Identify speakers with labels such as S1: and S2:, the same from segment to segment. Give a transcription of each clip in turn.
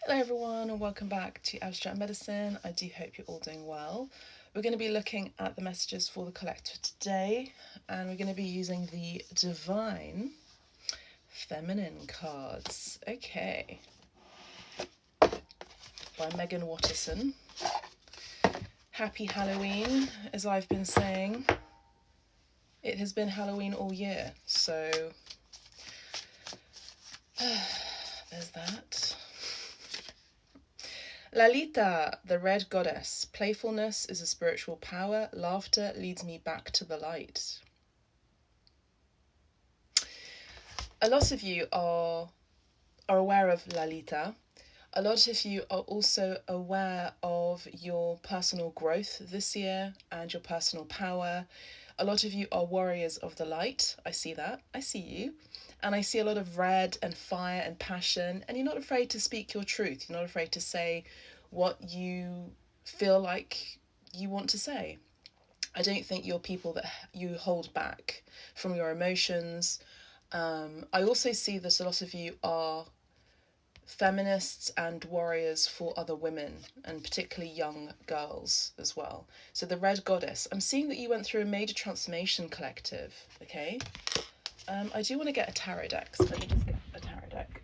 S1: Hello everyone and welcome back to Abstract Medicine. I do hope you're all doing well. We're going to be looking at the messages for the collective today, and we're going to be using the Divine Feminine cards. Okay. By Megan Watterson. Happy Halloween, as I've been saying. It has been Halloween all year, so there's that. Lalita, the red goddess. Playfulness is a spiritual power. Laughter leads me back to the light. A lot of you are aware of Lalita. A lot of you are also aware of your personal growth this year and your personal power. A lot of you are warriors of the light. I see that. I see you. And I see a lot of red and fire and passion. And you're not afraid to speak your truth. You're not afraid to say what you feel like you want to say. I don't think you're people that you hold back from your emotions. I also see that a lot of you are feminists and warriors for other women, and particularly young girls as well. So the red goddess, I'm seeing that you went through a major transformation, collective. Okay. I do want to get a tarot deck, so let me just get a tarot deck.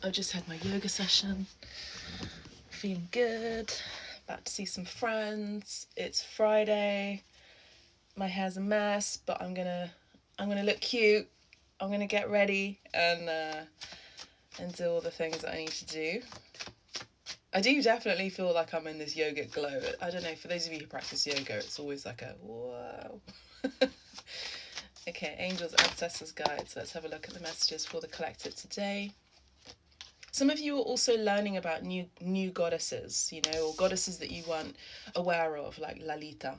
S1: I've just had my yoga session, feeling good, about to see some friends. It's Friday, my hair's a mess, but I'm gonna look cute. I'm gonna get ready and do all the things that I need to do. I do definitely feel like I'm in this yogic glow. I don't know, for those of you who practice yoga, it's always like a whoa. Okay, angels, ancestors, guides. Let's have a look at the messages for the collective today. Some of you are also learning about new goddesses, you know, or goddesses that you weren't aware of, like Lalita.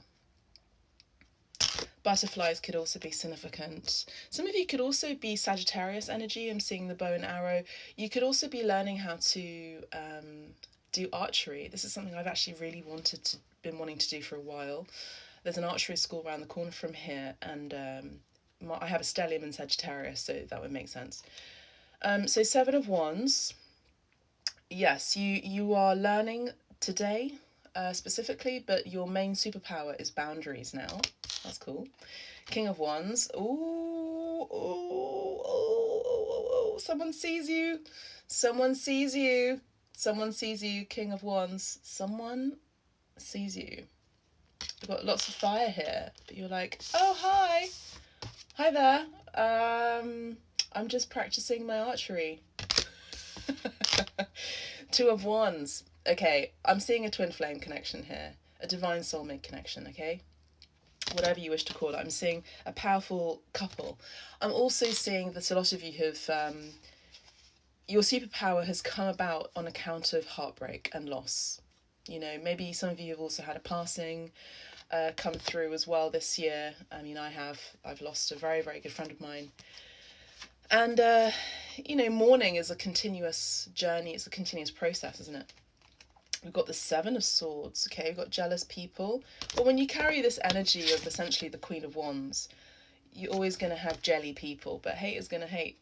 S1: Butterflies could also be significant. Some of you could also be Sagittarius energy. I'm seeing the bow and arrow. You could also be learning how to do archery. This is something I've actually really been wanting to do for a while. There's an archery school around the corner from here, and I have a stellium in Sagittarius, so that would make sense. So Seven of Wands. Yes, you are learning today specifically, but your main superpower is boundaries now. That's cool. King of Wands. Ooh, someone sees you. Someone sees you. Someone sees you. King of Wands. Someone sees you. We've got lots of fire here, but you're like, oh, hi. Hi there. I'm just practicing my archery. Two of Wands. Okay, I'm seeing a twin flame connection here. A divine soulmate connection, okay? Whatever you wish to call it. I'm seeing a powerful couple. I'm also seeing that a lot of you have... your superpower has come about on account of heartbreak and loss. You know, maybe some of you have also had a passing come through as well this year. I mean, I've lost a very, very good friend of mine. And, you know, mourning is a continuous journey. It's a continuous process, isn't it? We've got the Seven of Swords, okay? We've got jealous people. But when you carry this energy of essentially the Queen of Wands, you're always going to have jelly people, but hate is going to hate.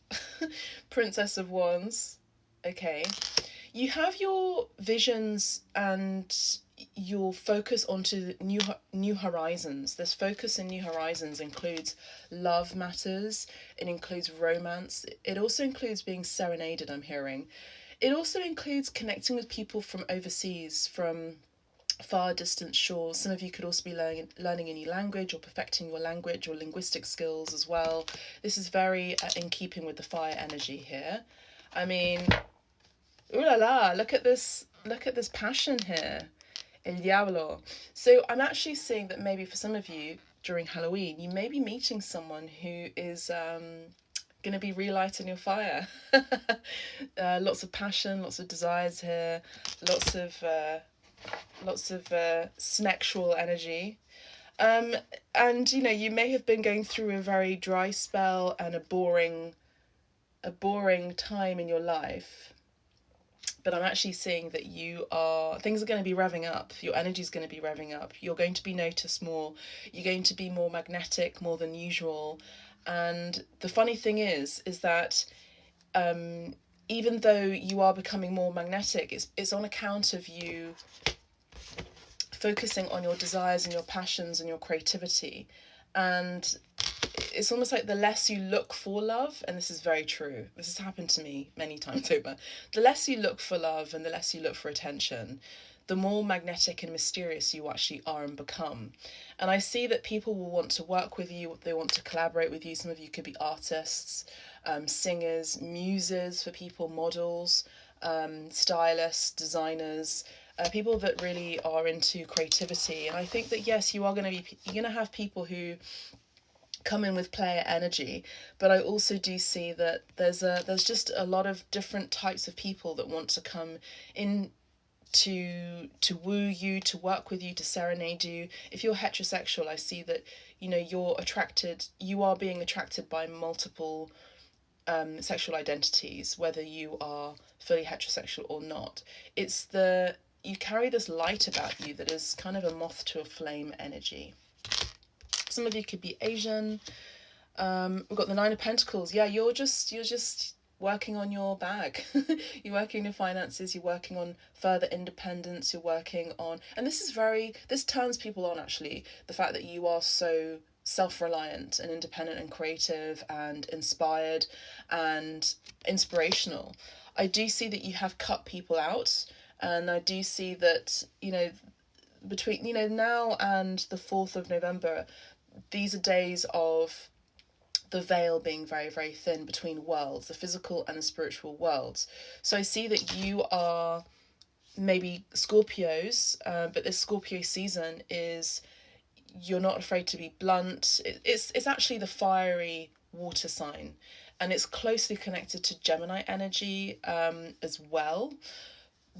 S1: Princess of Wands, okay? You have your visions and your focus onto new horizons. This focus in new horizons includes love matters. It includes romance. It also includes being serenaded, I'm hearing. It also includes connecting with people from overseas, from far distant shores. Some of you could also be learning a new language or perfecting your language or linguistic skills as well. This is very in keeping with the fire energy here. I mean, ooh la la, look at this passion here. El Diablo. So I'm actually seeing that maybe for some of you during Halloween, you may be meeting someone who is going to be relighting your fire. Lots of passion, lots of desires here, lots of sexual energy. And you know, you may have been going through a very dry spell and a boring time in your life. but I'm actually seeing that things are going to be revving up. Your energy is going to be revving up. You're going to be noticed more. You're going to be more magnetic, more than usual. And the funny thing is that even though you are becoming more magnetic, it's on account of you focusing on your desires and your passions and your creativity. And it's almost like the less you look for love, and this is very true, this has happened to me many times over, the less you look for love and the less you look for attention, the more magnetic and mysterious you actually are and become. And I see that people will want to work with you, they want to collaborate with you. Some of you could be artists, singers, muses for people, models, stylists, designers, people that really are into creativity. And I think that yes, you're going to have people who come in with player energy, but I also do see that there's just a lot of different types of people that want to come in to woo you, to work with you, to serenade you. If you're heterosexual, I see that you are being attracted by multiple sexual identities, whether you are fully heterosexual or not. You carry this light about you that is kind of a moth to a flame energy. Some of you could be Asian. We've got the Nine of Pentacles. Yeah, you're just working on your bag. You're working on your finances. You're working on further independence. You're working on, and this turns people on actually. The fact that you are so self-reliant and independent and creative and inspired and inspirational. I do see that you have cut people out, and I do see that between now and the 4th of November, these are days of the veil being very, very thin between worlds, the physical and the spiritual worlds. So I see that you are maybe Scorpios, but this Scorpio season is, you're not afraid to be blunt. It's actually the fiery water sign, and it's closely connected to Gemini energy as well,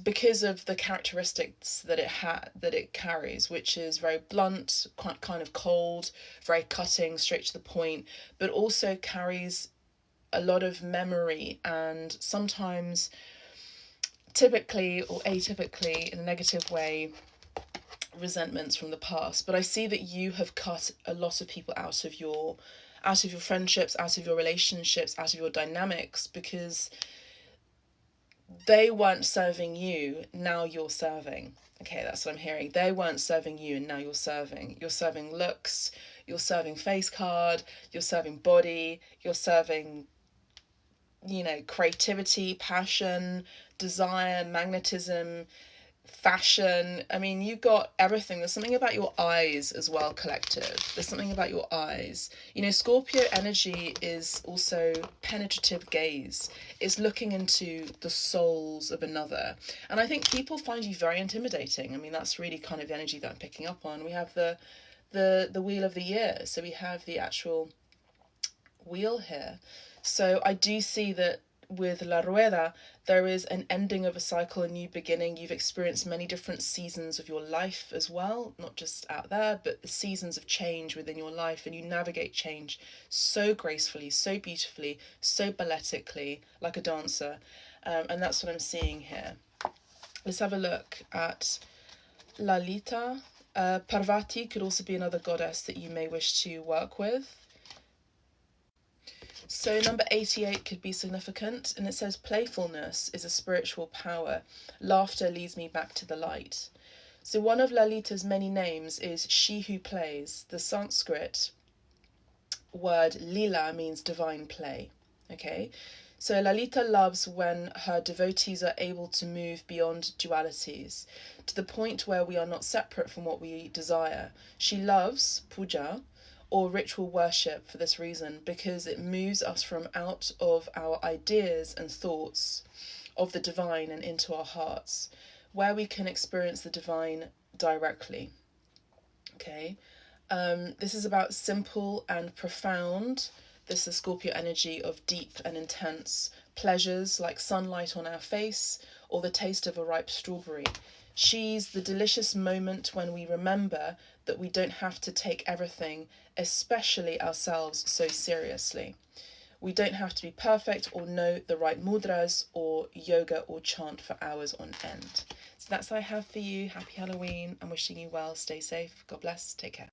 S1: because of the characteristics that it carries, which is very blunt, quite kind of cold, very cutting, straight to the point, but also carries a lot of memory and sometimes, typically or atypically in a negative way, resentments from the past. But I see that you have cut a lot of people out of your friendships, out of your relationships, out of your dynamics, because they weren't serving you, now you're serving. Okay, that's what I'm hearing. They weren't serving you and now you're serving. You're serving looks, you're serving face card, you're serving body, you're serving, creativity, passion, desire, magnetism, fashion. I mean, you've got everything. There's something about your eyes as well, collective. There's something about your eyes. Scorpio energy is also penetrative gaze. It's looking into the souls of another. And I think people find you very intimidating. I mean, that's really kind of the energy that I'm picking up on. We have the wheel of the year. So we have the actual wheel here. So I do see that with La Rueda, there is an ending of a cycle, a new beginning. You've experienced many different seasons of your life as well, not just out there, but the seasons of change within your life, and you navigate change so gracefully, so beautifully, so balletically, like a dancer. And that's what I'm seeing here. Let's have a look at Lalita. Parvati could also be another goddess that you may wish to work with. So number 88 could be significant, and it says playfulness is a spiritual power. Laughter leads me back to the light. So one of Lalita's many names is she who plays. The Sanskrit word lila means divine play. Okay, so Lalita loves when her devotees are able to move beyond dualities, to the point where we are not separate from what we desire. She loves puja, or ritual worship, for this reason, because it moves us from out of our ideas and thoughts of the divine and into our hearts, where we can experience the divine directly. Okay, this is about simple and profound. This is Scorpio energy of deep and intense pleasures, like sunlight on our face or the taste of a ripe strawberry. She's the delicious moment when we remember that we don't have to take everything, especially ourselves, so seriously. We don't have to be perfect or know the right mudras or yoga or chant for hours on end. So that's what I have for you. Happy Halloween. I'm wishing you well. Stay safe. God bless. Take care.